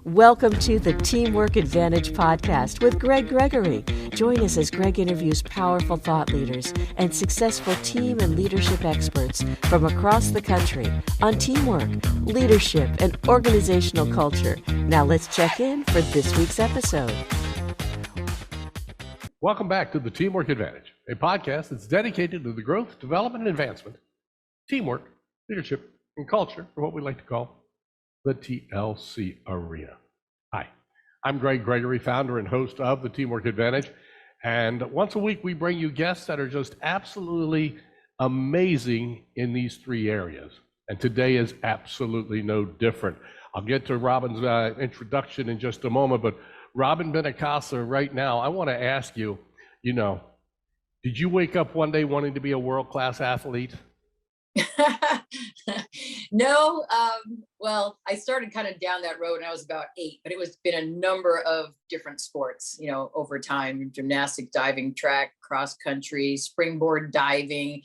Welcome to the Teamwork Advantage podcast with Greg Gregory. Join us as Greg interviews powerful thought leaders and successful team and leadership experts from across the country on teamwork, leadership, and organizational culture. Now let's check in for this week's episode. Welcome back to the Teamwork Advantage, a podcast that's dedicated to the growth, development, and advancement, teamwork, leadership, and culture, or what we like to call the TLC arena. Hi, I'm Greg Gregory, founder and host of the Teamwork Advantage. And once a week, we bring you guests that are just absolutely amazing in these three areas. And today is absolutely no different. I'll get to Robyn's introduction in just a moment, but Robyn Benincasa, right now, I want to ask you, did you wake up one day wanting to be a world-class athlete? No, well, I started kind of down that road when I was about 8, but it been a number of different sports, over time: gymnastics, diving, track, cross country, springboard diving,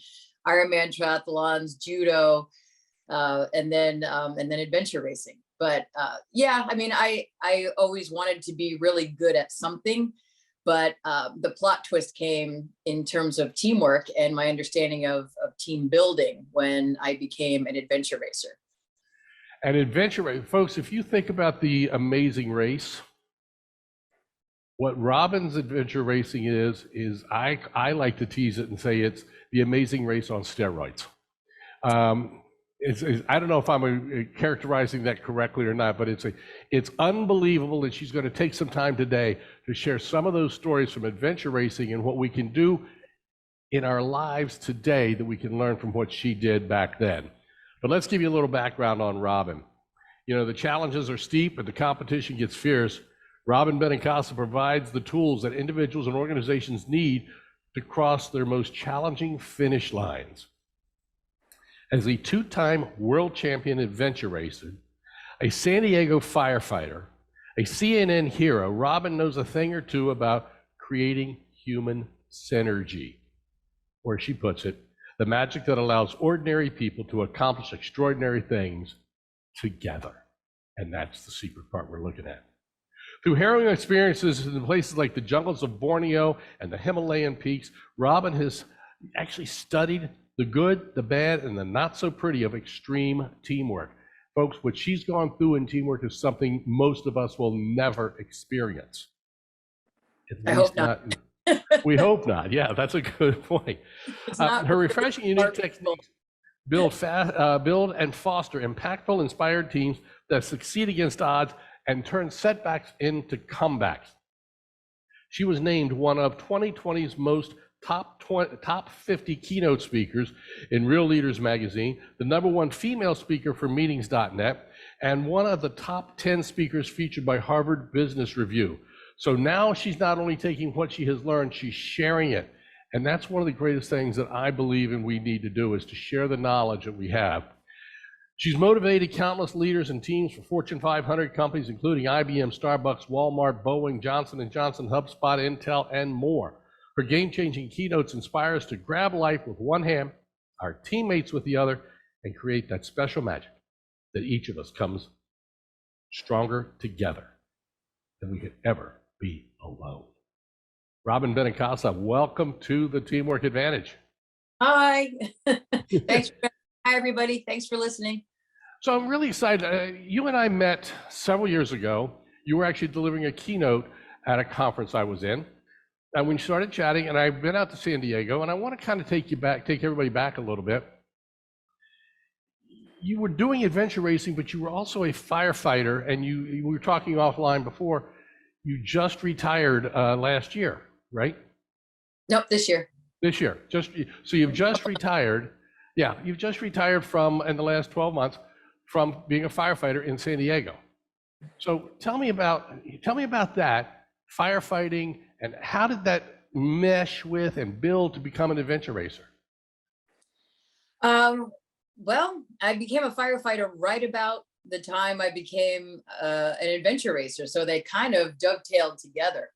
Ironman triathlons, judo, and then adventure racing. But I always wanted to be really good at something. But the plot twist came in terms of teamwork and my understanding of team building when I became an adventure racer. An adventure race, folks, if you think about the Amazing Race, what Robyn's adventure racing is I like to tease it and say it's the Amazing Race on steroids. I don't know if I'm characterizing that correctly or not, but it's unbelievable that she's going to take some time today to share some of those stories from adventure racing and what we can do in our lives today that we can learn from what she did back then. But let's give you a little background on Robyn. The challenges are steep and the competition gets fierce. Robyn Benincasa provides the tools that individuals and organizations need to cross their most challenging finish lines. As a 2-time world champion adventure racer, a San Diego firefighter, a CNN hero, Robyn knows a thing or two about creating human synergy, or she puts it, the magic that allows ordinary people to accomplish extraordinary things together. And that's the secret part we're looking at. Through harrowing experiences in places like the jungles of Borneo and the Himalayan peaks, Robyn has actually studied the good, the bad, and the not so pretty of extreme teamwork. Folks, what she's gone through in teamwork is something most of us will never experience. I hope not. We hope not. Yeah, that's a good point. Her refreshing, unique techniques build and foster impactful, inspired teams that succeed against odds and turn setbacks into comebacks. She was named one of 2020's most top 50 keynote speakers in Real Leaders magazine, the #1 female speaker for meetings.net, and one of the top 10 speakers featured by Harvard Business Review. So now she's not only taking what she has learned, she's sharing it. And that's one of the greatest things that I believe and we need to do, is to share the knowledge that we have. She's motivated countless leaders and teams for Fortune 500 companies, including IBM, Starbucks, Walmart, Boeing, Johnson & Johnson, HubSpot, Intel, and more. Her game-changing keynotes inspire us to grab life with one hand, our teammates with the other, and create that special magic that each of us comes stronger together than we could ever be alone. Robyn Benincasa, welcome to the Teamwork Advantage. Hi. Hi, everybody. Thanks for listening. So I'm really excited. You and I met several years ago. You were actually delivering a keynote at a conference I was in. And we started chatting, and I've been out to San Diego, and I want to kind of take everybody back a little bit. You were doing adventure racing, but you were also a firefighter, and we were talking offline before. You just retired last year, right? Nope, this year. This year. So you've just retired. Yeah, you've just retired in the last 12 months from being a firefighter in San Diego. So tell me about that, firefighting, and how did that mesh with and build to become an adventure racer? Well, I became a firefighter right about the time I became an adventure racer. So they kind of dovetailed together.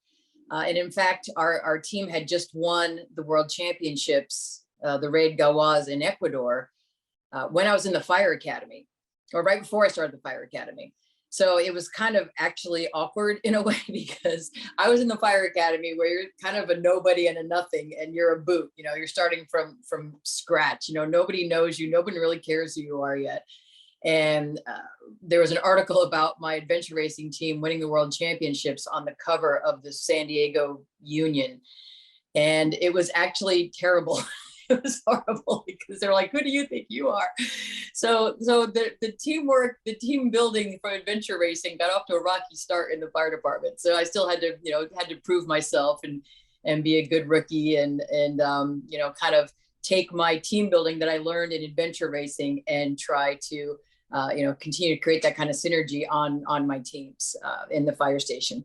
And in fact, our team had just won the World Championships, the Raid Gawaz in Ecuador, when I was in the fire academy, or right before I started the fire academy. So it was kind of actually awkward in a way because I was in the fire academy where you're kind of a nobody and a nothing, and you're a boot. You're starting from scratch. Nobody knows you. Nobody really cares who you are yet. And there was an article about my adventure racing team winning the world championships on the cover of the San Diego Union, and it was actually terrible. It was horrible because they're like, who do you think you are? So the teamwork, the team building for adventure racing got off to a rocky start in the fire department. So I still had to prove myself and be a good rookie and kind of take my team building that I learned in adventure racing and try to continue to create that kind of synergy on my teams in the fire station.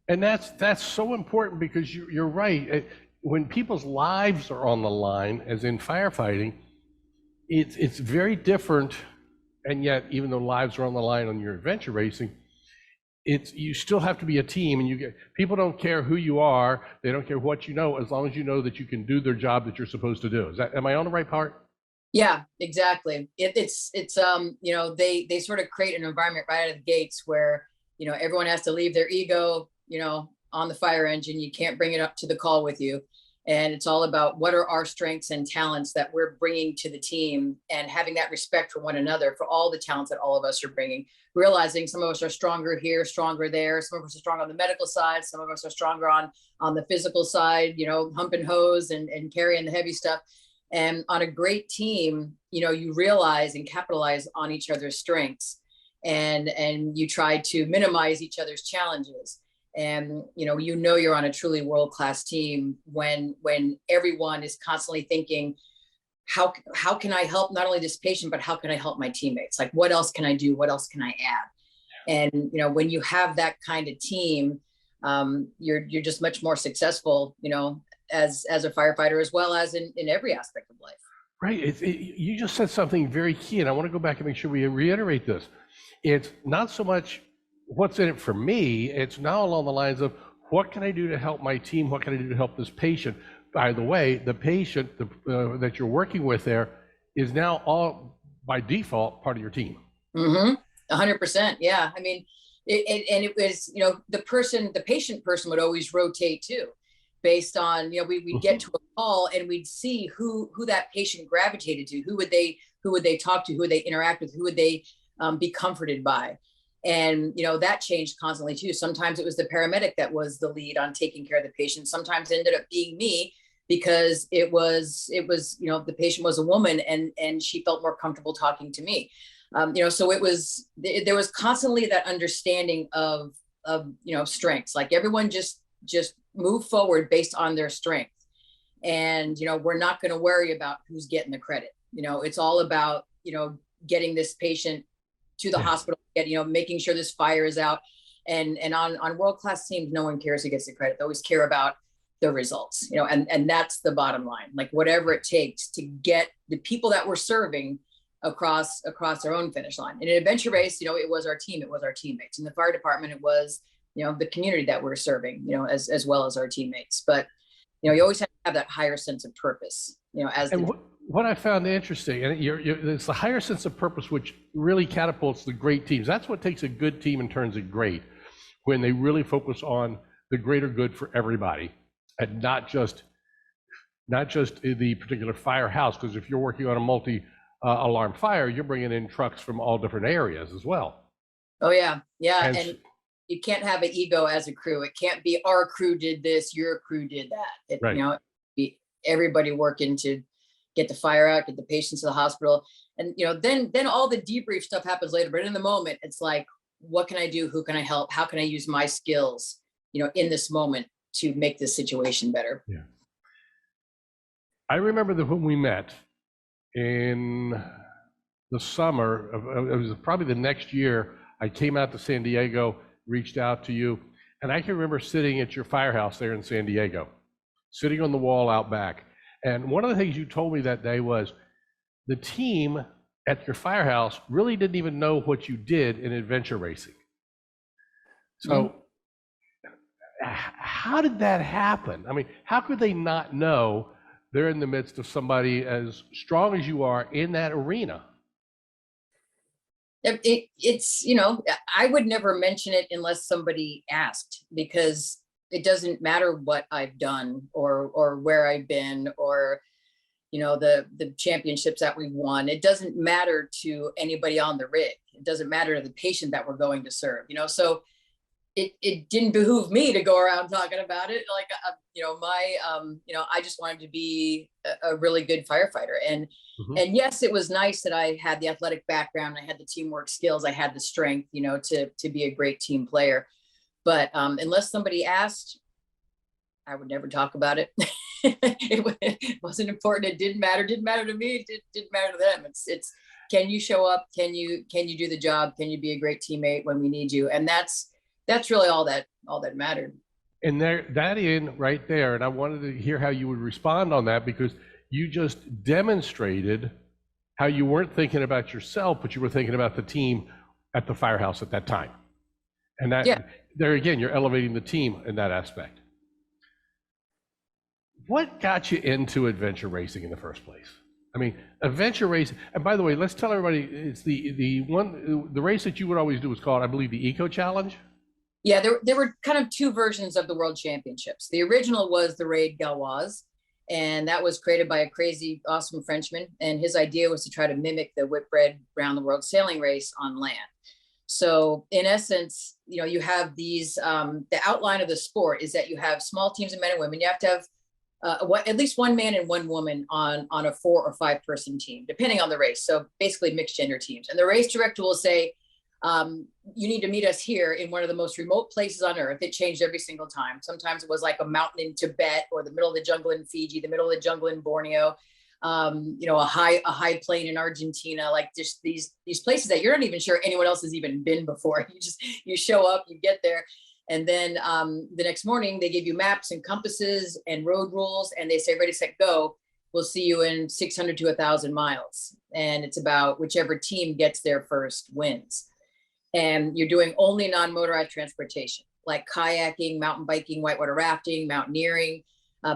And that's so important because you're right. When people's lives are on the line, as in firefighting, it's very different. And yet, even though lives are on the line on your adventure racing, you still have to be a team, and people don't care who you are, they don't care what you know, as long as you know that you can do their job that you're supposed to do. Am I on the right part? Yeah, exactly. It's they sort of create an environment right out of the gates where everyone has to leave their ego on the fire engine. You can't bring it up to the call with you. And it's all about what are our strengths and talents that we're bringing to the team, and having that respect for one another, for all the talents that all of us are bringing, realizing some of us are stronger here, stronger there. Some of us are strong on the medical side. Some of us are stronger on the physical side, humping hose and carrying the heavy stuff. And on a great team, you realize and capitalize on each other's strengths, and you try to minimize each other's challenges. And you're on a truly world-class team when everyone is constantly thinking, how can I help not only this patient, but how can I help my teammates? Like, what else can I do? What else can I add? And when you have that kind of team, you're just much more successful, as a firefighter, as well as in every aspect of life. Right. You just said something very key, and I want to go back and make sure we reiterate this. It's not so much what's in it for me, it's now along the lines of what can I do to help my team, what can I do to help this patient. By the way, the patient that you're working with there is now all by default part of your team. 100%. Yeah. I mean, it was, the patient person would always rotate too, based on, we'd get to a call and we'd see who that patient gravitated to, who would they talk to, who would they interact with, who would they be comforted by. And, that changed constantly too. Sometimes it was the paramedic that was the lead on taking care of the patient. Sometimes it ended up being me because it was, the patient was a woman and she felt more comfortable talking to me. So there was constantly that understanding of strengths, like everyone just move forward based on their strength. And, we're not going to worry about who's getting the credit. It's all about, getting this patient to the hospital, making sure this fire is out. And on world-class teams, no one cares who gets the credit. They always care about the results, and that's the bottom line. Like, whatever it takes to get the people that we're serving across their own finish line. In an adventure race, it was our team, it was our teammates. In the fire department, it was, the community that we're serving, as well as our teammates. But, you always have to have that higher sense of purpose, what I found interesting, and it's the higher sense of purpose which really catapults the great teams. That's what takes a good team and turns it great, when they really focus on the greater good for everybody, and not just the particular firehouse. Because if you're working on a multi-alarm fire, you're bringing in trucks from all different areas as well. Oh yeah, and you can't have an ego as a crew. It can't be our crew did this, your crew did that. Right. Everybody working to get the fire out, get the patients to the hospital. And, then all the debrief stuff happens later. But in the moment, it's like, what can I do? Who can I help? How can I use my skills, in this moment to make this situation better? Yeah. I remember that when we met in the summer, it was probably the next year, I came out to San Diego, reached out to you, and I can remember sitting at your firehouse there in San Diego, sitting on the wall out back. And one of the things you told me that day was the team at your firehouse really didn't even know what you did in adventure racing. So how did that happen? I mean, how could they not know they're in the midst of somebody as strong as you are in that arena? It's, I would never mention it unless somebody asked, because it doesn't matter what I've done or where I've been, or, the championships that we won. It doesn't matter to anybody on the rig. It doesn't matter to the patient that we're going to serve, so it didn't behoove me to go around talking about it. Like, I just wanted to be a really good firefighter. And yes, it was nice that I had the athletic background. I had the teamwork skills. I had the strength, to be a great team player. But unless somebody asked, I would never talk about it. It wasn't important. It didn't matter to me. It didn't matter to them. It's can you show up? Can you do the job? Can you be a great teammate when we need you? And that's really all that mattered. And that in right there, and I wanted to hear how you would respond on that, because you just demonstrated how you weren't thinking about yourself, but you were thinking about the team at the firehouse at that time. And that there again, you're elevating the team in that aspect. What got you into adventure racing in the first place? I mean, adventure racing, and by the way, let's tell everybody, it's the race that you would always do was called, I believe, the Eco Challenge. Yeah, there were kind of two versions of the World Championships. The original was the Raid Gauloise, and that was created by a crazy, awesome Frenchman. And his idea was to try to mimic the Whitbread round the world sailing race on land. So in essence, you have these, the outline of the sport is that you have small teams of men and women. You have to have at least one man and one woman on a 4 or 5 person team, depending on the race. So basically mixed gender teams. And the race director will say, you need to meet us here in one of the most remote places on earth. It changed every single time. Sometimes it was like a mountain in Tibet, or the middle of the jungle in Fiji, the middle of the jungle in Borneo, a high plain in Argentina, like just these places that you're not even sure anyone else has even been before. You show up, you get there. And then the next morning they give you maps and compasses and road rules, and they say, ready, set, go. We'll see you in 600 to 1,000 miles. And it's about whichever team gets there first wins. And you're doing only non-motorized transportation, like kayaking, mountain biking, whitewater rafting, mountaineering,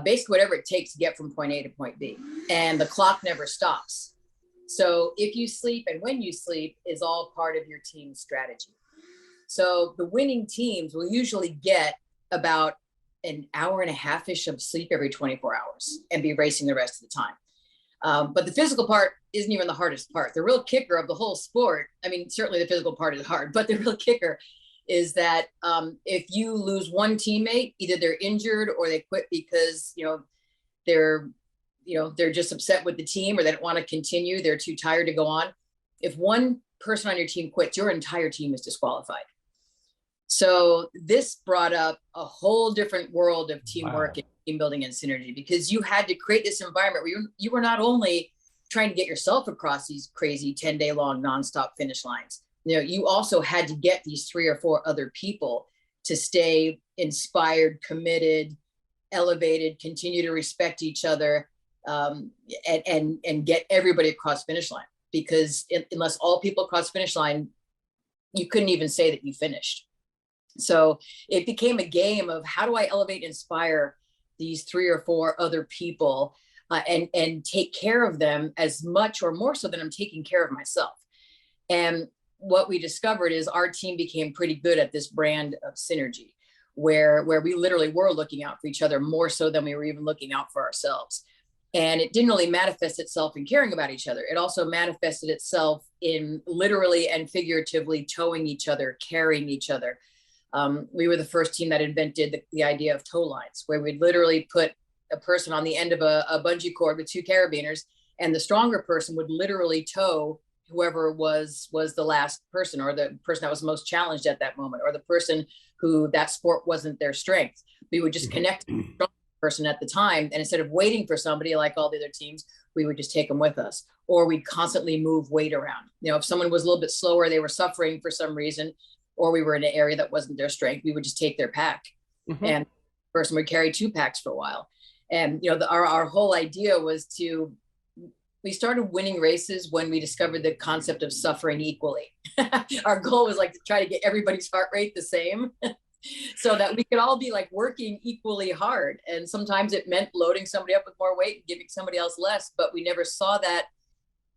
basically whatever it takes to get from point A to point B. And the clock never stops. So if you sleep and when you sleep is all part of your team's strategy. So the winning teams will usually get about an hour and a half-ish of sleep every 24 hours and be racing the rest of the time. But the physical part isn't even the hardest part. The real kicker of the whole sport, I mean, certainly the physical part is hard, but the real kicker is that if you lose one teammate, either they're injured or they quit because, they're just upset with the team, or they don't want to continue. They're too tired to go on. If one person on your team quits, your entire team is disqualified. So this brought up a whole different world of teamwork and team building and synergy, because you had to create this environment where you were not only trying to get yourself across these crazy 10-day long nonstop finish lines. You also had to get these 3 or 4 other people to stay inspired, committed, elevated, continue to respect each other, and get everybody across finish line. Because unless all people cross finish line, you couldn't even say that you finished. So it became a game of how do I elevate, inspire these 3 or 4 other people and take care of them as much or more so than I'm taking care of myself. And what we discovered is our team became pretty good at this brand of synergy, where we literally were looking out for each other more so than we were even looking out for ourselves. And it didn't really manifest itself in caring about each other. It also manifested itself in literally and figuratively towing each other, carrying each other. We were the first team that invented the idea of tow lines, where we'd literally put a person on the end of a bungee cord with 2 carabiners, and the stronger person would literally tow whoever was the last person, or the person that was most challenged at that moment, or the person who that sport wasn't their strength. We would just connect the strong person at the time, and instead of waiting for somebody like all the other teams, we would just take them with us. Or we'd constantly move weight around. If someone was a little bit slower, they were suffering for some reason, or we were in an area that wasn't their strength, we would just take their pack. And the person would carry 2 packs for a while. And our whole idea was we started winning races when we discovered the concept of suffering equally. Our goal was like to try to get everybody's heart rate the same so that we could all be like working equally hard. And sometimes it meant loading somebody up with more weight and giving somebody else less, but we never saw that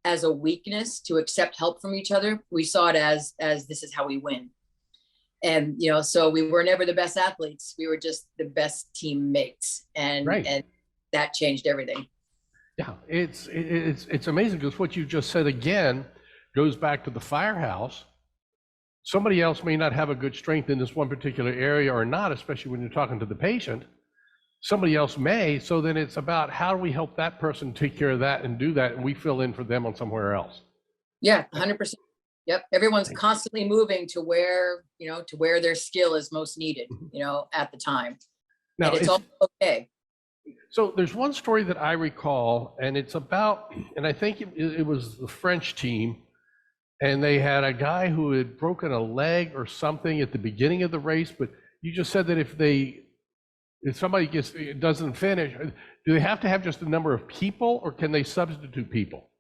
as a weakness to accept help from each other. We saw it as this is how we win. And, you know, so we were never the best athletes. We were just the best teammates. And, Right. and that changed everything. Yeah, it's amazing because what you just said again goes back to the firehouse. Somebody else may not have a good strength in this one particular area or not, especially when you're talking to the patient. Somebody else may, so then it's about how do we help that person take care of that and do that, and we fill in for them on somewhere else. Yeah, 100%. Yep. Everyone's constantly moving to where, you know, to where their skill is most needed, you know, at the time. Now, and it's all okay. So there's one story that I recall, and it's about, and I think it was the French team, and they had a guy who had broken a leg or something at the beginning of the race, but you just said that if somebody doesn't finish, do they have to have just a number of people, or can they substitute people?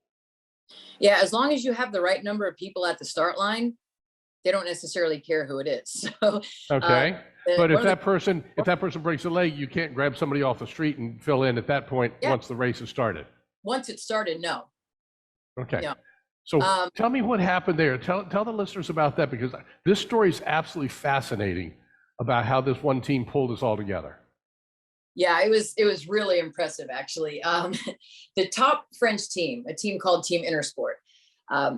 Yeah, as long as you have the right number of people at the start line, they don't necessarily care who it is. So, okay, but if that person breaks a leg, you can't grab somebody off the street and fill in at that point. Yeah. Once the race has started. Once it started, no. Okay. No. So tell me what happened there. Tell the listeners about that, because this story is absolutely fascinating about how this one team pulled us all together. Yeah, it was really impressive, actually. The top French team, a team called Team Intersport,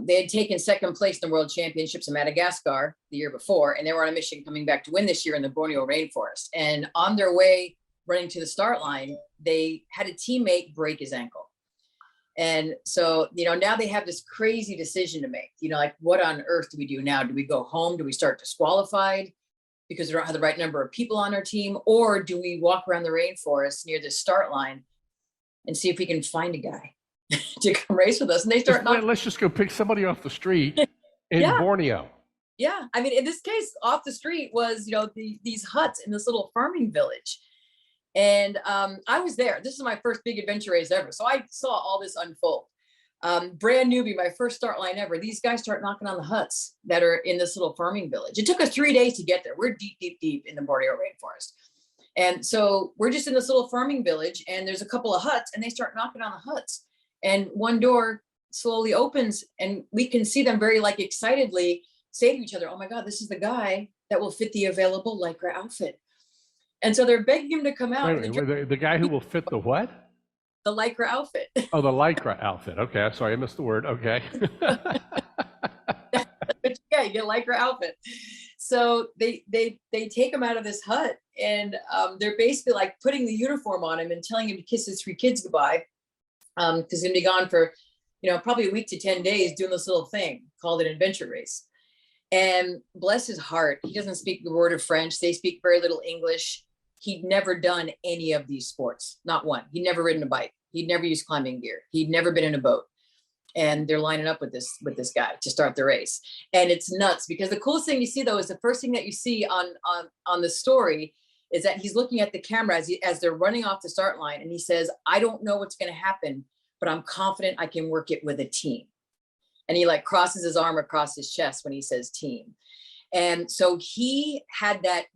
they had taken second place in the World Championships in Madagascar the year before, and they were on a mission coming back to win this year in the Borneo rainforest. And on their way running to the start line, they had a teammate break his ankle. And so, you know, now they have this crazy decision to make, you know, like, what on earth do we do now? Do we go home? Do we start disqualified because we don't have the right number of people on our team? Or do we walk around the rainforest near the start line and see if we can find a guy to come race with us? And they start, let's just go pick somebody off the street in Borneo. Yeah. I mean, in this case, off the street was, you know, these huts in this little farming village. And I was there. This is my first big adventure race ever. So I saw all this unfold. Brand newbie, my first start line ever. These guys start knocking on the huts that are in this little farming village. It took us 3 days to get there. We're deep, deep, deep in the Borneo rainforest. And so we're just in this little farming village, and there's a couple of huts, and they start knocking on the huts. And one door slowly opens, and we can see them very excitedly say to each other, "Oh my God, this is the guy that will fit the available Lycra outfit." And so they're begging him to come out. Wait, the guy who will fit the what? The Lycra outfit. Oh, the Lycra outfit. Okay, sorry, I missed the word. Okay. Yeah, you get a Lycra outfit. So they take him out of this hut, and they're basically like putting the uniform on him and telling him to kiss his 3 kids goodbye, because he's gonna be gone for, you know, probably a week to 10 days doing this little thing called an adventure race. And bless his heart, he doesn't speak the word of French. They speak very little English. He'd never done any of these sports, not one. He'd never ridden a bike. He'd never used climbing gear. He'd never been in a boat. And they're lining up with this guy to start the race. And it's nuts, because the coolest thing you see, though, is the first thing that you see on the story is that he's looking at the camera as they're running off the start line. And he says, "I don't know what's going to happen, but I'm confident I can work it with a team." And he crosses his arm across his chest when he says team. And so he had that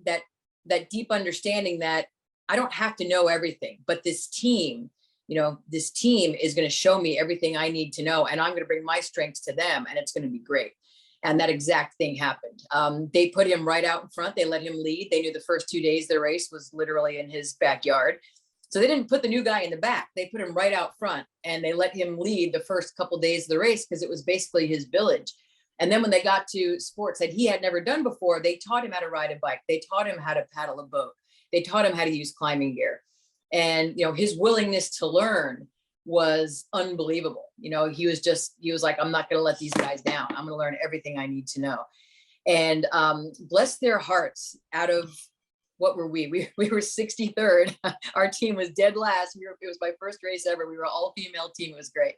deep understanding that I don't have to know everything, but this team, you know, this team is going to show me everything I need to know, and I'm going to bring my strengths to them, and it's going to be great. And that exact thing happened. They put him right out in front. They let him lead. They knew the first 2 days of the race was literally in his backyard. So they didn't put the new guy in the back. They put him right out front, and they let him lead the first couple of days of the race because it was basically his village. And then when they got to sports that he had never done before, they taught him how to ride a bike. They taught him how to paddle a boat. They taught him how to use climbing gear. And, you know, his willingness to learn was unbelievable. You know, he was like, "I'm not going to let these guys down. I'm going to learn everything I need to know." And bless their hearts, out of what were we were 63rd. Our team was dead last. It was my first race ever. We were all female team. It was great.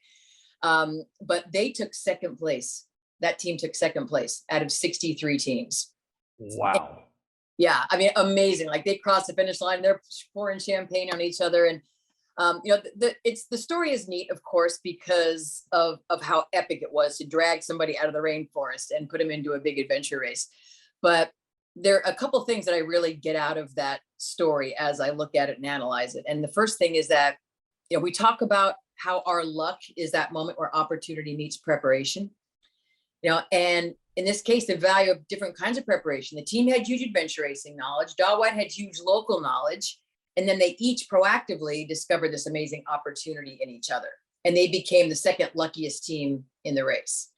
But they took second place. That team took second place out of 63 teams. Wow. Yeah, I mean, amazing. Like, they crossed the finish line. They're pouring champagne on each other. And, you know, the story is neat, of course, because of how epic it was to drag somebody out of the rainforest and put them into a big adventure race. But there are a couple of things that I really get out of that story as I look at it and analyze it. And the first thing is that, you know, we talk about how our luck is that moment where opportunity meets preparation. And in this case, the value of different kinds of preparation. The team had huge adventure racing knowledge. Dawad had huge local knowledge. And then they each proactively discovered this amazing opportunity in each other. And they became the second luckiest team in the race.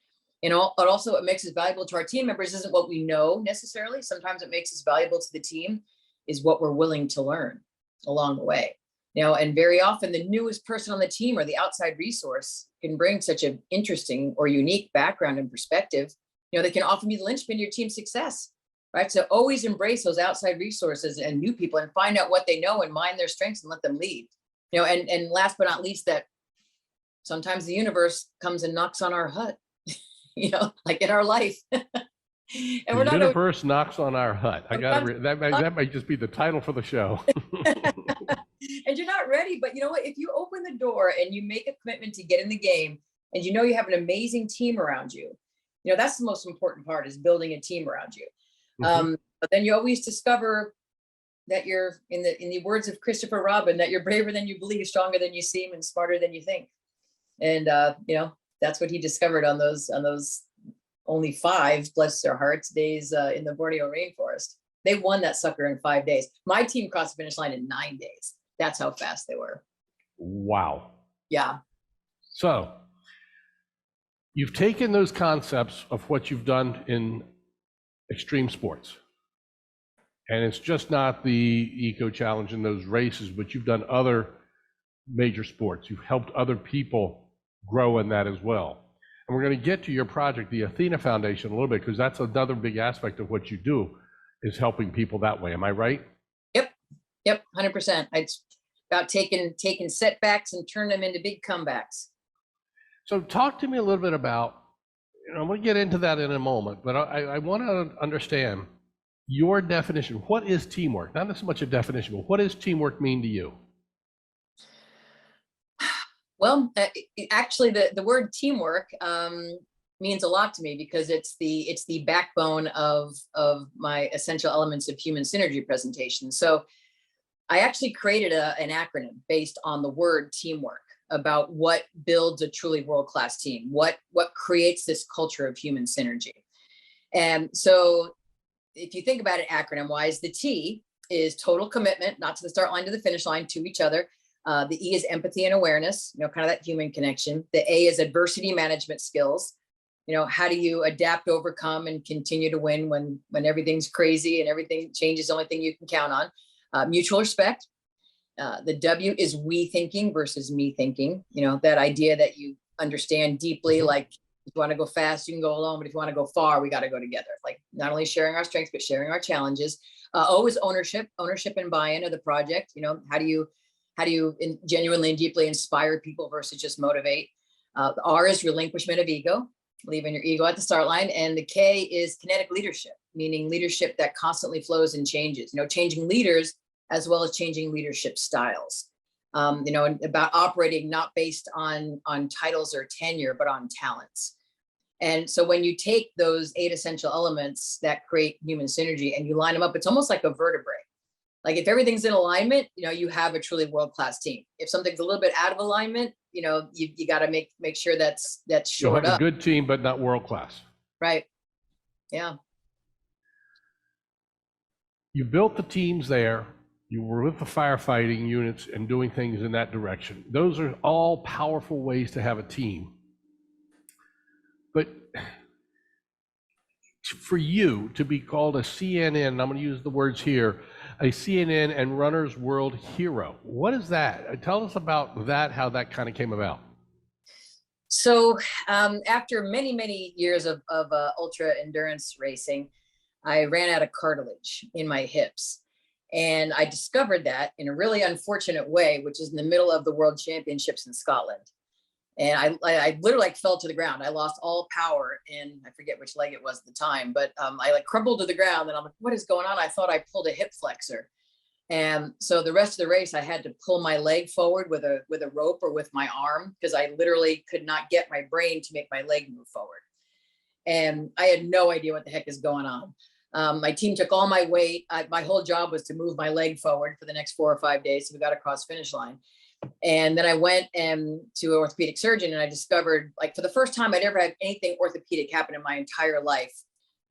But also what makes us valuable to our team members isn't what we know necessarily. Sometimes what makes us valuable to the team is what we're willing to learn along the way. And very often the newest person on the team or the outside resource can bring such an interesting or unique background and perspective, that can often be the linchpin to your team's success, right? So always embrace those outside resources and new people and find out what they know and mine their strengths and let them lead. And last but not least, that sometimes the universe comes and knocks on our hut, like in our life. And the universe knocks on our hut. That might just be the title for the show. And you're not ready, but you know what? If you open the door and you make a commitment to get in the game, and you have an amazing team around you, that's the most important part, is building a team around you. But then you always discover that you're, in the words of Christopher Robin, that you're braver than you believe, stronger than you seem, and smarter than you think. And that's what he discovered on those only 5, bless their hearts, days in the Borneo rainforest. They won that sucker in 5 days. My team crossed the finish line in 9 days. That's how fast they were. Wow. Yeah. So you've taken those concepts of what you've done in extreme sports, and it's just not the eco challenge in those races, but you've done other major sports. You've helped other people grow in that as well. And we're going to get to your project, the Athena Foundation, a little bit, because that's another big aspect of what you do, is helping people that way. Am I right? Yep. 100%. It's about taking setbacks and turn them into big comebacks. So talk to me a little bit about, I'm going to get into that in a moment, but I want to understand your definition. What is teamwork? Not as much a definition, but what does teamwork mean to you? Well, actually, the word teamwork means a lot to me, because it's the backbone of my essential elements of human synergy presentation. So I actually created an acronym based on the word teamwork, about what builds a truly world-class team, what creates this culture of human synergy. And so if you think about it acronym-wise, the T is total commitment, not to the start line, to the finish line, to each other. The E is empathy and awareness, kind of that human connection. The A is adversity management skills. How do you adapt, overcome, and continue to win when everything's crazy and everything changes, the only thing you can count on. Mutual respect. The W is we thinking versus me thinking, that idea that you understand deeply, like if you want to go fast, you can go alone, but if you want to go far, we got to go together. Like not only sharing our strengths, but sharing our challenges. O is ownership and buy-in of the project. How do you genuinely and deeply inspire people versus just motivate? The R is relinquishment of ego, leaving your ego at the start line. And the K is kinetic leadership, meaning leadership that constantly flows and changes, changing leaders as well as changing leadership styles, and about operating not based on titles or tenure, but on talents. And so when you take those 8 essential elements that create human synergy and you line them up, it's almost like a vertebrae. Like if everything's in alignment, you have a truly world-class team. If something's a little bit out of alignment, you got to make sure that's shored up. A good team, but not world-class. Right. Yeah. You built the teams there. You were with the firefighting units and doing things in that direction. Those are all powerful ways to have a team. But for you to be called a CNN, I'm going to use the words here, a CNN and Runner's World hero, what is that? Tell us about that, how that kind of came about. So after many, many years of ultra endurance racing, I ran out of cartilage in my hips. And I discovered that in a really unfortunate way, which is in the middle of the World Championships in Scotland. And I literally fell to the ground. I lost all power in, I forget which leg it was at the time, but I crumbled to the ground and I'm like, what is going on? I thought I pulled a hip flexor. And so the rest of the race, I had to pull my leg forward with a rope or with my arm, because I literally could not get my brain to make my leg move forward. And I had no idea what the heck is going on. My team took all my weight. My whole job was to move my leg forward for the next 4 or 5 days. So we got across finish line. And then I went to an orthopedic surgeon, and I discovered, like, for the first time I'd ever had anything orthopedic happen in my entire life.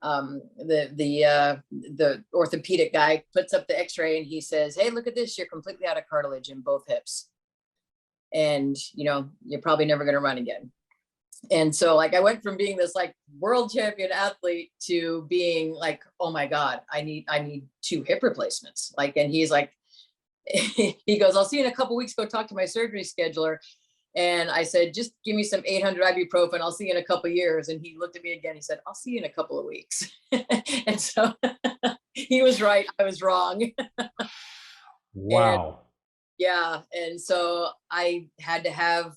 The orthopedic guy puts up the x-ray and he says, "Hey, look at this, you're completely out of cartilage in both hips. And, you know, you're probably never going to run again." And so, like, I went from being this like world champion athlete to being like, oh my God, I need 2 hip replacements. Like, and he's like, he goes, "I'll see you in a couple of weeks, go talk to my surgery scheduler." And I said, "Just give me some 800 ibuprofen. I'll see you in a couple of years." And he looked at me again. He said, "I'll see you in a couple of weeks." And so he was right. I was wrong. Wow. And yeah. And so I had to have,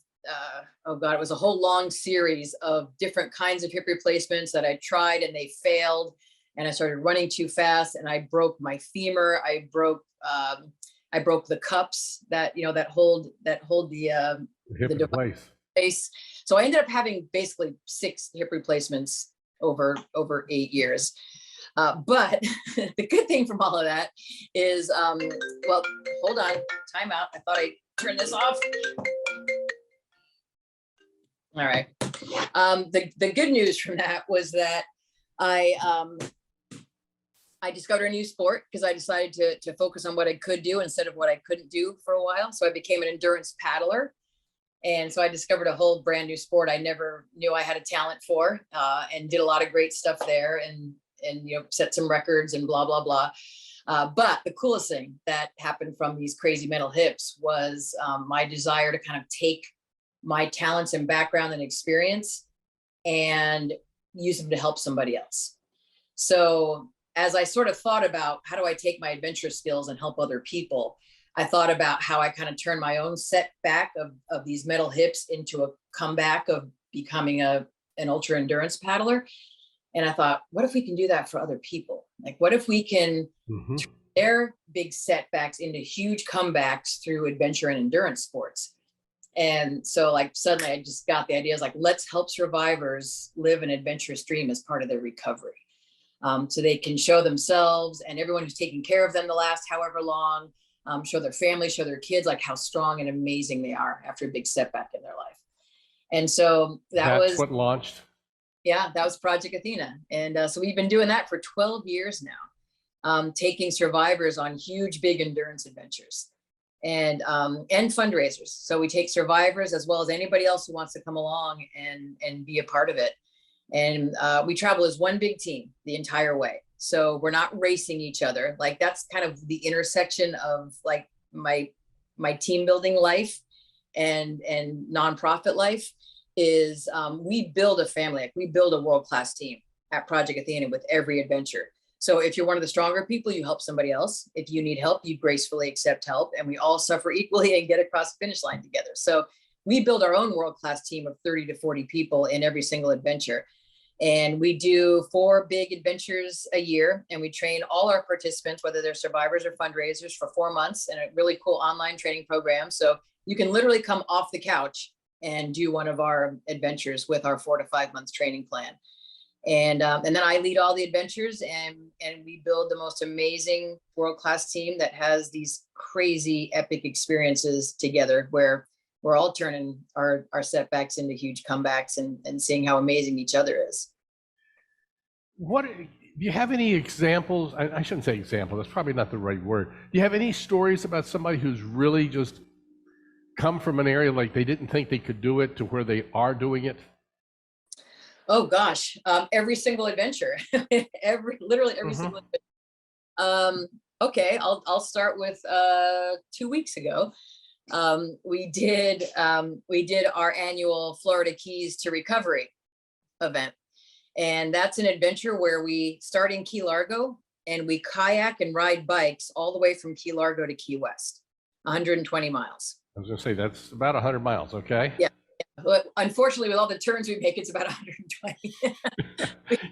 oh God, it was a whole long series of different kinds of hip replacements that I tried, and they failed. And I started running too fast, and I broke my femur. I broke the cups that, you know, that hold the Hip in place. So I ended up having basically 6 hip replacements over 8 years. But the good thing from all of that is, well, hold on, time out. I thought I turned this off. All right. The good news from that was that I discovered a new sport, because I decided to focus on what I could do instead of what I couldn't do for a while. So I became an endurance paddler. And so I discovered a whole brand new sport I never knew I had a talent for, and did a lot of great stuff there, and you know, set some records and blah, blah, blah. But the coolest thing that happened from these crazy metal hips was my desire to kind of take my talents and background and experience and use them to help somebody else. So as I sort of thought about how do I take my adventure skills and help other people, I thought about how I kind of turned my own setback of these metal hips into a comeback of becoming an ultra endurance paddler. And I thought, what if we can do that for other people? Like, what if we can turn their big setbacks into huge comebacks through adventure and endurance sports? And so, like, suddenly I just got the idea, like, let's help survivors live an adventurous dream as part of their recovery. So they can show themselves and everyone who's taking care of them the last however long, show their family, show their kids, like, how strong and amazing they are after a big setback in their life. And so that's what launched. Yeah, that was Project Athena. And so we've been doing that for 12 years now, taking survivors on huge, big endurance adventures and fundraisers. So we take survivors as well as anybody else who wants to come along and be a part of it. And we travel as one big team the entire way. So we're not racing each other. Like, that's kind of the intersection of, like, my team building life and nonprofit life is we build a family. Like, we build a world-class team at Project Athena with every adventure. So if you're one of the stronger people, you help somebody else. If you need help, you gracefully accept help, and we all suffer equally and get across the finish line together. So we build our own world-class team of 30 to 40 people in every single adventure. And we do 4 big adventures a year, and we train all our participants, whether they're survivors or fundraisers, for 4 months in a really cool online training program. So you can literally come off the couch and do one of our adventures with our 4 to 5 months training plan. And then I lead all the adventures, and we build the most amazing world-class team that has these crazy epic experiences together, where we're all turning our setbacks into huge comebacks and seeing how amazing each other is. What do you have any examples? I shouldn't say example, that's probably not the right word. Do you have any stories about somebody who's really just come from an area like they didn't think they could do it to where they are doing it? Oh gosh, every single adventure, literally every single adventure. Okay, I'll start with 2 weeks ago. We did our annual Florida Keys to Recovery event. And that's an adventure where we start in Key Largo and we kayak and ride bikes all the way from Key Largo to Key West, 120 miles. I was going to say, that's about 100 miles, okay? Yeah. But unfortunately, with all the turns we make, it's about 120.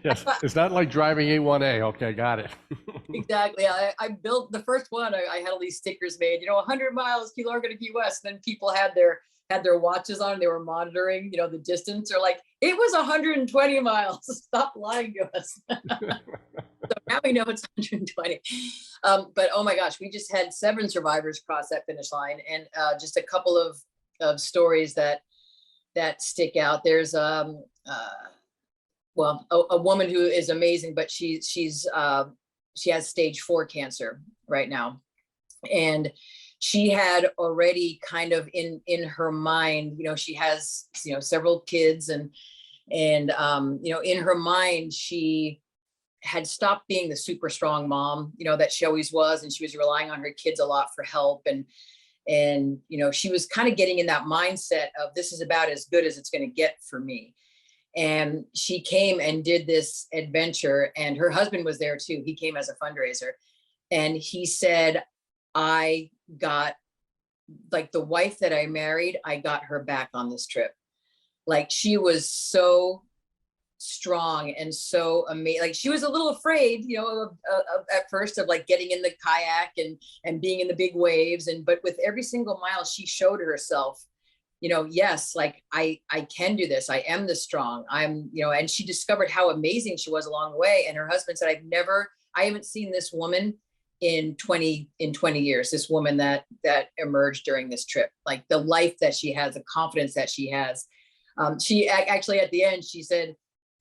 Yes, it's not like driving A1A. Okay, got it. Exactly. I built the first one. I had all these stickers made, 100 miles, Key Largo to Key West. And then people had their watches on. They were monitoring, the distance. They're like, it was 120 miles. Stop lying to us. now we know it's 120. But oh my gosh, we just had 7 survivors cross that finish line, and just a couple of stories that stick out. There's well, a woman who is amazing, but she has stage 4 cancer right now, and she had already kind of in her mind, you know, she has, you know, several kids, and you know, in her mind, she had stopped being the super strong mom, you know, that she always was, and she was relying on her kids a lot for help, and you know, she was kind of getting in that mindset of, this is about as good as it's going to get for me. And she came and did this adventure, and her husband was there too. He came as a fundraiser, and he said, I got, like, the wife that I married, I got her back on this trip. Like, she was so strong and so amazing. Like, she was a little afraid, you know, at first, of like getting in the kayak and being in the big waves. But with every single mile, she showed herself, you know, yes, like I can do this. I am this strong. You know, and she discovered how amazing she was along the way. And her husband said, I haven't seen this woman in 20 years, this woman that emerged during this trip, like the life that she has, the confidence that she has. She actually, at the end, she said,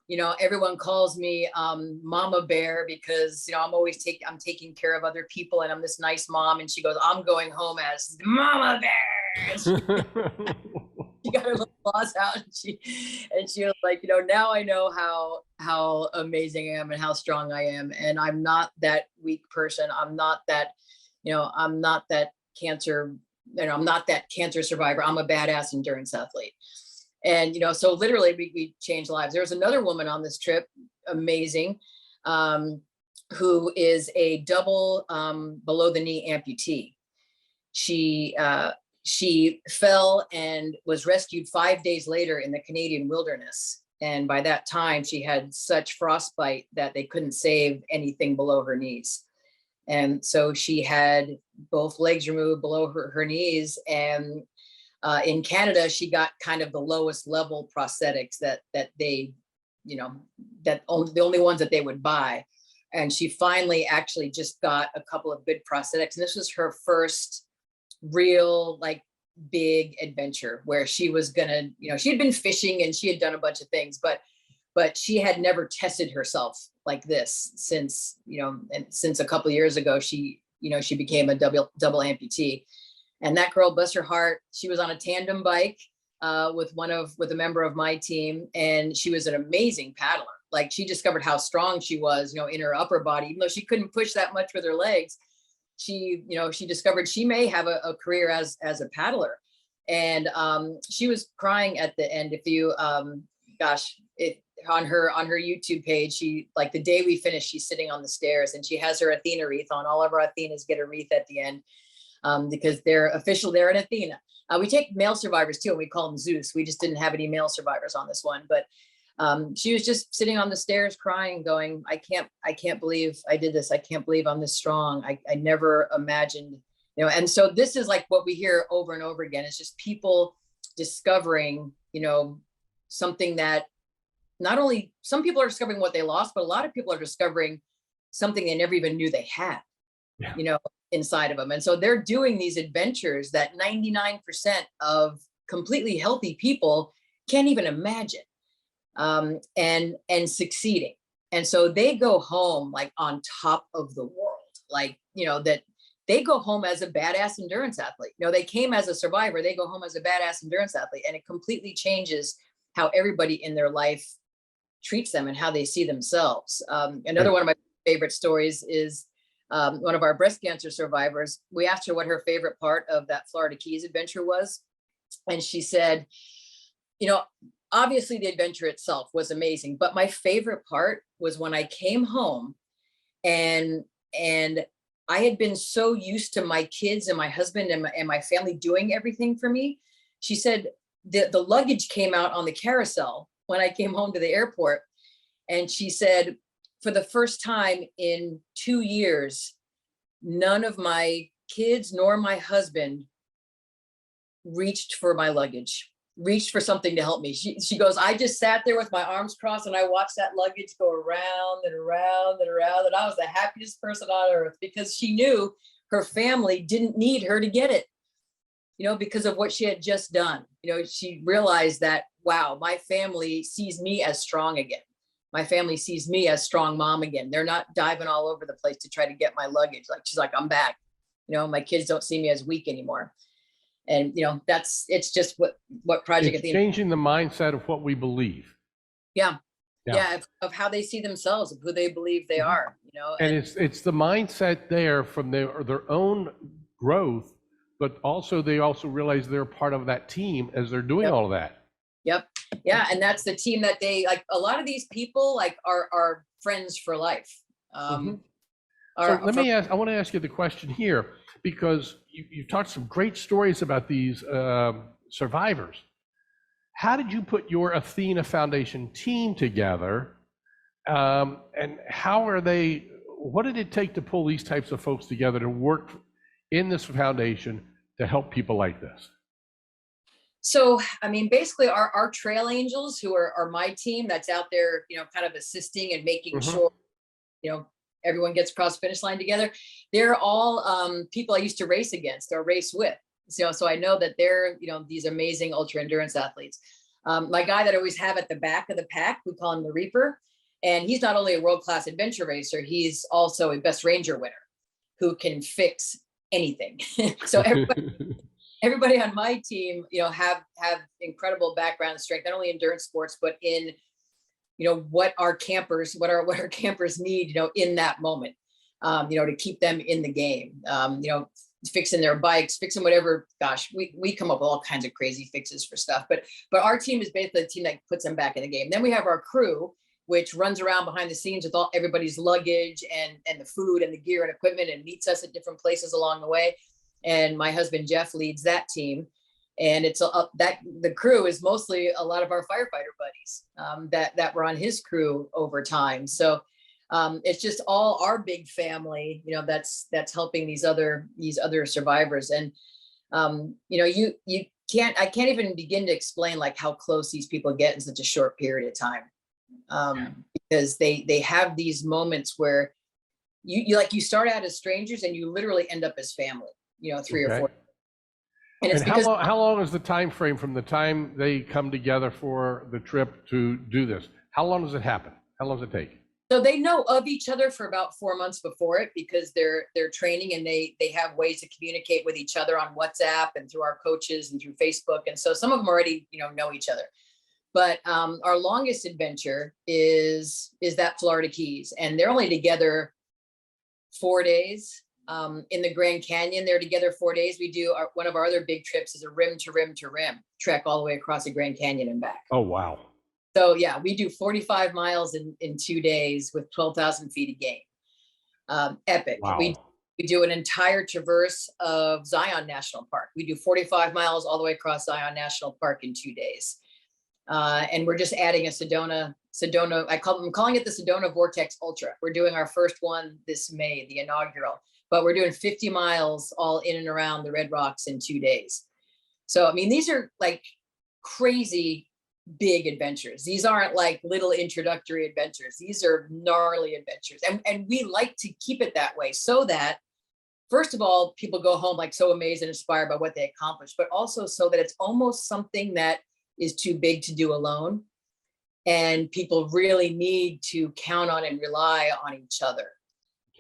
you know, everyone calls me Mama Bear, because, you know, I'm taking care of other people, and I'm this nice mom. And she goes, I'm going home as Mama Bear. She got her little claws out, and she was like, you know, now I know how amazing I am and how strong I am. And I'm not that weak person. I'm not that, you know, I'm not that cancer, you know, I'm not that cancer survivor. I'm a badass endurance athlete. And, you know, so literally we changed lives. There was another woman on this trip, amazing, who is a double below the knee amputee. She fell and was rescued 5 days later in the Canadian wilderness. And by that time, she had such frostbite that they couldn't save anything below her knees. And so she had both legs removed below her knees. And in Canada, she got kind of the lowest level prosthetics that they, you know, the only ones that they would buy. And she finally actually just got a couple of good prosthetics. And this was her first real, like, big adventure, where she was gonna, you know, she had been fishing and she had done a bunch of things, but she had never tested herself like this since, you know, and since a couple of years ago, she, you know, she became a double amputee. And that girl, bless her heart, she was on a tandem bike with a member of my team, and she was an amazing paddler. Like, she discovered how strong she was, you know, in her upper body, even though she couldn't push that much with her legs. She, you know, she discovered she may have a career as a paddler. And she was crying at the end. If you, on her YouTube page, she, like, the day we finished, she's sitting on the stairs, and she has her Athena wreath on. All of our Athenas get a wreath at the end. Because they're official, they're an Athena. We take male survivors too, and we call them Zeus. We just didn't have any male survivors on this one, but she was just sitting on the stairs crying, going, I can't believe I did this. I can't believe I'm this strong. I never imagined, you know. And so this is like what we hear over and over again. It's just people discovering, you know, something that not only some people are discovering what they lost, but a lot of people are discovering something they never even knew they had, you know, inside of them. And so they're doing these adventures that 99% of completely healthy people can't even imagine, and succeeding. And so they go home like on top of the world, like, you know, that they go home as a badass endurance athlete. You know, they came as a survivor, they go home as a badass endurance athlete, and it completely changes how everybody in their life treats them and how they see themselves. Another one of my favorite stories is one of our breast cancer survivors. We asked her what her favorite part of that Florida Keys adventure was. And she said, you know, obviously the adventure itself was amazing, but my favorite part was when I came home and I had been so used to my kids and my husband and my family doing everything for me. She said the luggage came out on the carousel when I came home to the airport. And she said, for the first time in 2 years, none of my kids nor my husband reached for my luggage. reached for something to help me. She goes, I just sat there with my arms crossed and I watched that luggage go around and around and around. And I was the happiest person on earth, because she knew her family didn't need her to get it, because of what she had just done. She realized that, wow, my family sees me as strong again. My family sees me as strong mom again. They're not diving all over the place to try to get my luggage. Like, she's like, I'm back. My kids don't see me as weak anymore. And, it's just what Project It's Athena. Changing the mindset of what we believe. Yeah. Of how they see themselves, of who they believe they are, And it's the mindset there from their own growth, but also they also realize they're part of that team as they're doing all of that. Yep. Yeah. And that's the team that they like. A lot of these people like are friends for life. So I want to ask you the question here, because you've talked some great stories about these survivors. How did you put your Athena Foundation team together? And what did it take to pull these types of folks together to work in this foundation to help people like this? So, basically our trail angels, who are my team that's out there, kind of assisting and making sure, everyone gets across the finish line together. They're all people I used to race against or race with. So I know that they're, these amazing ultra endurance athletes. My guy that I always have at the back of the pack, we call him the Reaper. And he's not only a world-class adventure racer, he's also a best ranger winner who can fix anything. So everybody on my team, have incredible background and strength, not only endurance sports, but in, what our campers need, in that moment, to keep them in the game, fixing their bikes, fixing whatever. Gosh, we come up with all kinds of crazy fixes for stuff, but our team is basically the team that puts them back in the game. Then we have our crew, which runs around behind the scenes with everybody's luggage and the food and the gear and equipment, and meets us at different places along the way. And my husband, Jeff, leads that team. And it's the crew is mostly a lot of our firefighter buddies that were on his crew over time. So it's just all our big family, that's helping these other survivors. And, I can't even begin to explain like how close these people get in such a short period of time. Because they have these moments where you start out as strangers and you literally end up as family, 3 or 4. And it's because how long is the time frame from the time they come together for the trip to do this? How long does it happen? How long does it take? So they know of each other for about 4 months before it, because they're training and they have ways to communicate with each other on WhatsApp and through our coaches and through Facebook. And so some of them already, know each other. But our longest adventure is that Florida Keys, and they're only together 4 days. In the Grand Canyon, they're together 4 days. We do one of our other big trips is a rim to rim to rim trek all the way across the Grand Canyon and back. Oh, wow. So yeah, we do 45 miles in 2 days with 12,000 feet of gain. Epic. Wow. We do an entire traverse of Zion National Park. We do 45 miles all the way across Zion National Park in 2 days. And we're just adding a Sedona. I'm calling it the Sedona Vortex Ultra. We're doing our first one this May, the inaugural, but we're doing 50 miles all in and around the Red Rocks in 2 days. So, these are like crazy big adventures. These aren't like little introductory adventures. These are gnarly adventures. And we like to keep it that way so that, first of all, people go home like so amazed and inspired by what they accomplished, but also so that it's almost something that is too big to do alone. And people really need to count on and rely on each other.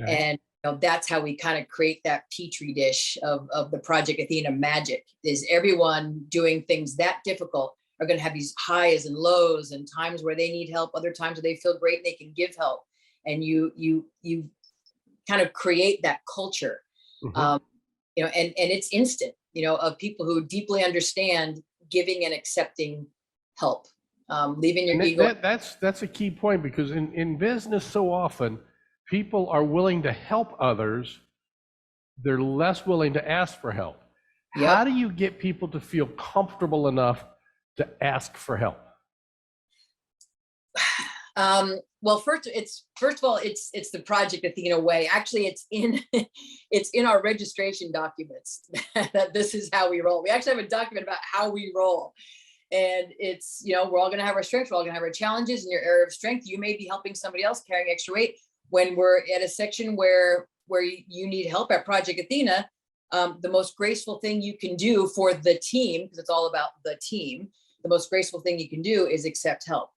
Okay. And that's how we kind of create that petri dish of the Project Athena magic, is everyone doing things that difficult are going to have these highs and lows and times where they need help, other times where they feel great and they can give help. And you kind of create that culture, and it's instant, of people who deeply understand giving and accepting help, leaving your ego. That's a key point, because in business, so often people are willing to help others. They're less willing to ask for help. Yep. How do you get people to feel comfortable enough to ask for help? Well, first of all, it's the Project Athena way. Actually, it's in our registration documents that this is how we roll. We actually have a document about how we roll. And it's, you know, we're all going to have our strengths. We're all going to have our challenges. In your area of strength, you may be helping somebody else carrying extra weight. When we're at a section where you need help at Project Athena, the most graceful thing you can do for the team, because it's all about the team, the most graceful thing you can do is accept help.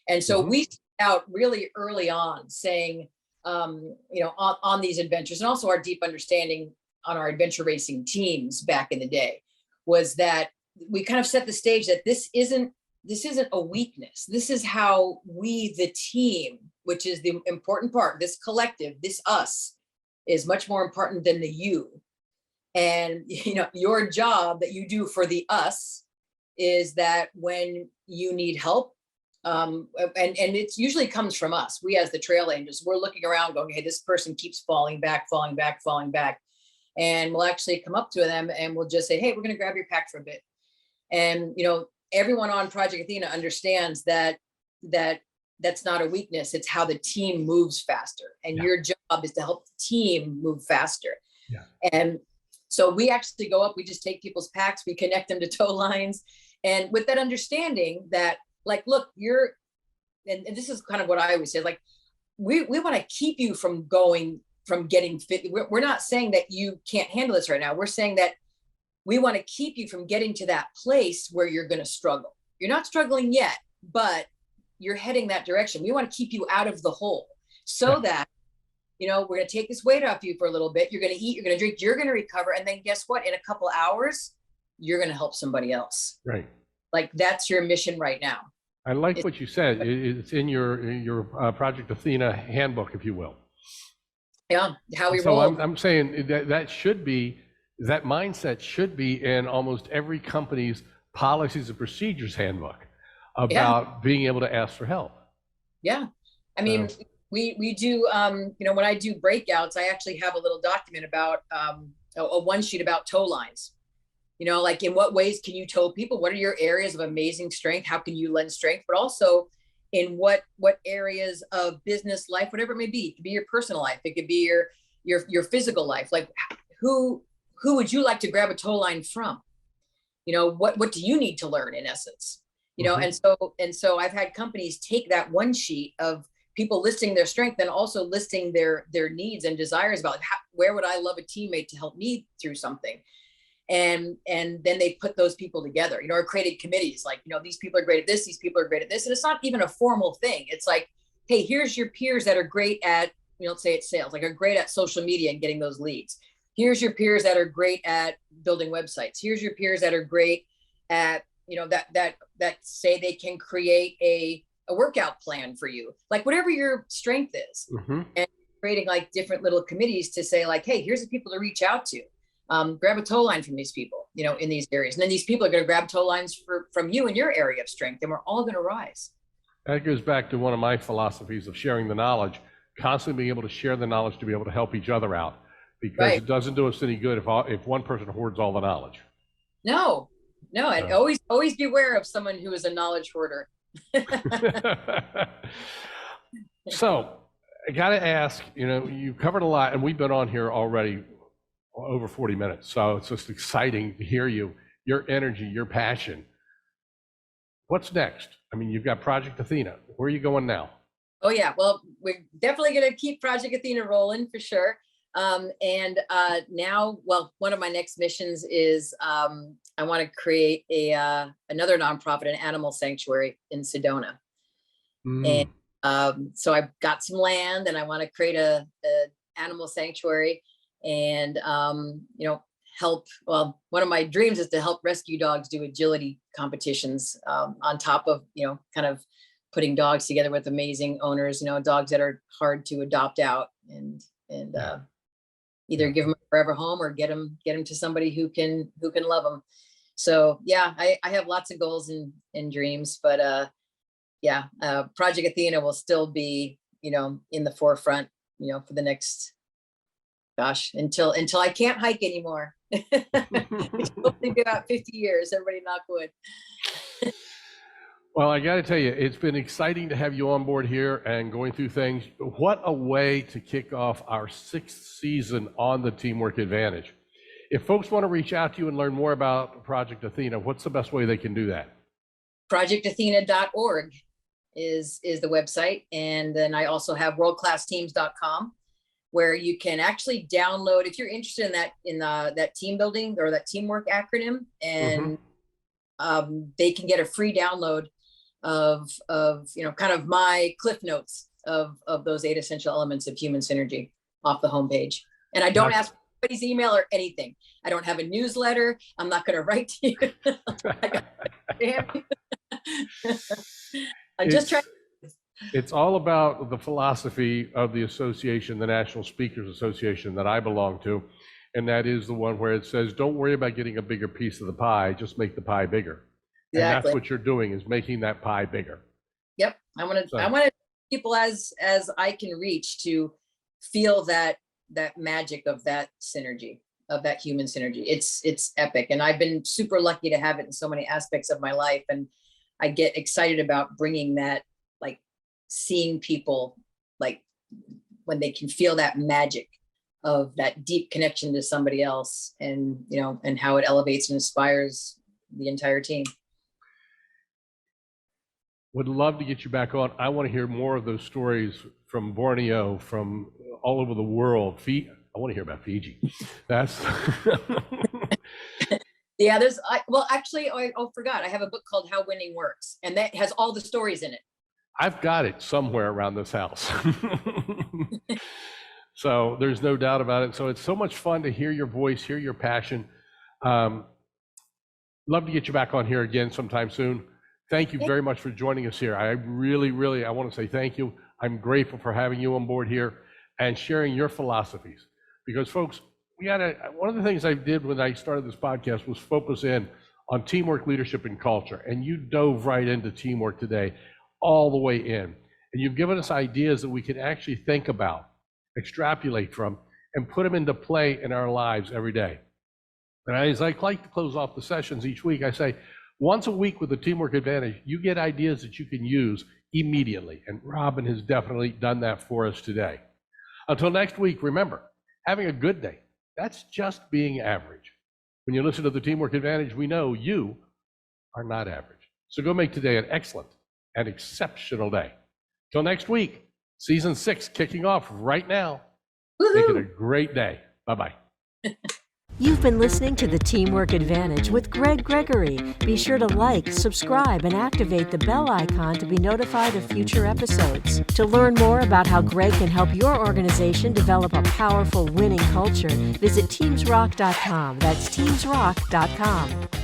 And so we started out really early on saying, you know, on these adventures, and also our deep understanding on our adventure racing teams back in the day, was that we kind of set the stage that this isn't a weakness. This is how we, the team, which is the important part, this collective, this us, is much more important than the you. And, you know, your job that you do for the us is that when you need help, and it usually comes from us, we as the trail angels, we're looking around going, hey, this person keeps falling back. And we'll actually come up to them and we'll just say, hey, we're going to grab your pack for a bit. And, you know, everyone on Project Athena understands that that's not a weakness. It's how the team moves faster. And your job is to help the team move faster. Yeah. And so we actually go up, we just take people's packs, we connect them to tow lines. And with that understanding that, like, look, and this is kind of what I always say, like, we want to keep you from getting fit. We're not saying that you can't handle this right now. We're saying that we want to keep you from getting to that place where you're going to struggle. You're not struggling yet, but you're heading that direction. We want to keep you out of the hole so that, you know, we're going to take this weight off you for a little bit. You're going to eat, you're going to drink, you're going to recover. And then guess what? In a couple hours, you're going to help somebody else. Right. Like, that's your mission right now. I like what you said. It's in your Project Athena handbook, if you will. Yeah. How we roll. So I'm saying that mindset should be in almost every company's policies and procedures handbook about being able to ask for help. Yeah. I mean, we do, you know, when I do breakouts, I actually have a little document about a one sheet about tow lines. You know, like, in what ways can you tow people? What are your areas of amazing strength? How can you lend strength? But also in what areas of business life, whatever it may be. It could be your personal life. It could be your physical life. Like, who would you like to grab a tow line from? You know, what do you need to learn, in essence? You know, and so I've had companies take that one sheet of people listing their strength and also listing their needs and desires about where would I love a teammate to help me through something. And then they put those people together, you know, or created committees, like, you know, these people are great at this, these people are great at this. And it's not even a formal thing. It's like, hey, here's your peers that are great at, you know, let's say it's sales, like, are great at social media and getting those leads. Here's your peers that are great at building websites. Here's your peers that are great at, you know, that say they can create a workout plan for you, like, whatever your strength is. And creating, like, different little committees to say, like, hey, here's the people to reach out to. Grab a tow line from these people, you know, in these areas. And then these people are going to grab tow lines from you in your area of strength, and we're all going to rise. That goes back to one of my philosophies of sharing the knowledge, constantly being able to share the knowledge to be able to help each other out, because it doesn't do us any good if one person hoards all the knowledge. No, and always beware of someone who is a knowledge hoarder. So I got to ask, you know, you've covered a lot, and we've been on here already over 40 minutes. So it's just exciting to hear your energy, your passion. What's next? I mean, you've got Project Athena. Where are you going now? Oh yeah, well, we're definitely going to keep Project Athena rolling for sure. Now, well, one of my next missions is I want to create another nonprofit, an animal sanctuary in Sedona. And so I've got some land, and I want to create a animal sanctuary. And, you know, one of my dreams is to help rescue dogs do agility competitions, on top of, you know, kind of putting dogs together with amazing owners, you know, dogs that are hard to adopt out and either give them a forever home or get them to somebody who can love them. So yeah, I have lots of goals and dreams, but, Project Athena will still be, you know, in the forefront, you know, for the next, until I can't hike anymore. Which will be about 50 years, everybody knock wood. Well, I got to tell you, it's been exciting to have you on board here and going through things. What a way to kick off our 6th season on the Teamwork Advantage. If folks want to reach out to you and learn more about Project Athena, what's the best way they can do that? projectathena.org is the website. And then I also have worldclassteams.com, where you can actually download, if you're interested in that team building or that teamwork acronym, and they can get a free download of kind of my cliff notes of those 8 essential elements of human synergy off the homepage. And I don't ask anybody's email or anything. I don't have a newsletter. I'm not going to write to you. I'm just trying. It's all about the philosophy of the association, the National Speakers Association that I belong to. And that is the one where it says, don't worry about getting a bigger piece of the pie, just make the pie bigger. Exactly. And that's what you're doing, is making that pie bigger. Yep. I want people as I can reach to feel that magic of that synergy, of that human synergy. It's epic. And I've been super lucky to have it in so many aspects of my life. And I get excited about bringing that, like seeing people, like when they can feel that magic of that deep connection to somebody else, and, and how it elevates and inspires the entire team. Would love to get you back on. I want to hear more of those stories from Borneo, from all over the world. I want to hear about Fiji. That's yeah. Actually, I forgot. I have a book called How Winning Works, and that has all the stories in it. I've got it somewhere around this house. So there's no doubt about it. So it's so much fun to hear your voice, hear your passion. Love to get you back on here again sometime soon. Thank you very much for joining us here. I really, I want to say thank you. I'm grateful for having you on board here and sharing your philosophies. Because folks, one of the things I did when I started this podcast was focus in on teamwork, leadership, and culture. And you dove right into teamwork today, all the way in. And you've given us ideas that we can actually think about, extrapolate from, and put them into play in our lives every day. And as I like to close off the sessions each week, I say, once a week with the Teamwork Advantage, you get ideas that you can use immediately. And Robyn has definitely done that for us today. Until next week, remember, having a good day, that's just being average. When you listen to the Teamwork Advantage, we know you are not average. So go make today an excellent and exceptional day. Till next week, season 6 kicking off right now. Woo-hoo. Make it a great day. Bye-bye. You've been listening to the Teamwork Advantage with Greg Gregory. Be sure to like, subscribe, and activate the bell icon to be notified of future episodes. To learn more about how Greg can help your organization develop a powerful winning culture, visit TeamsRock.com. That's TeamsRock.com.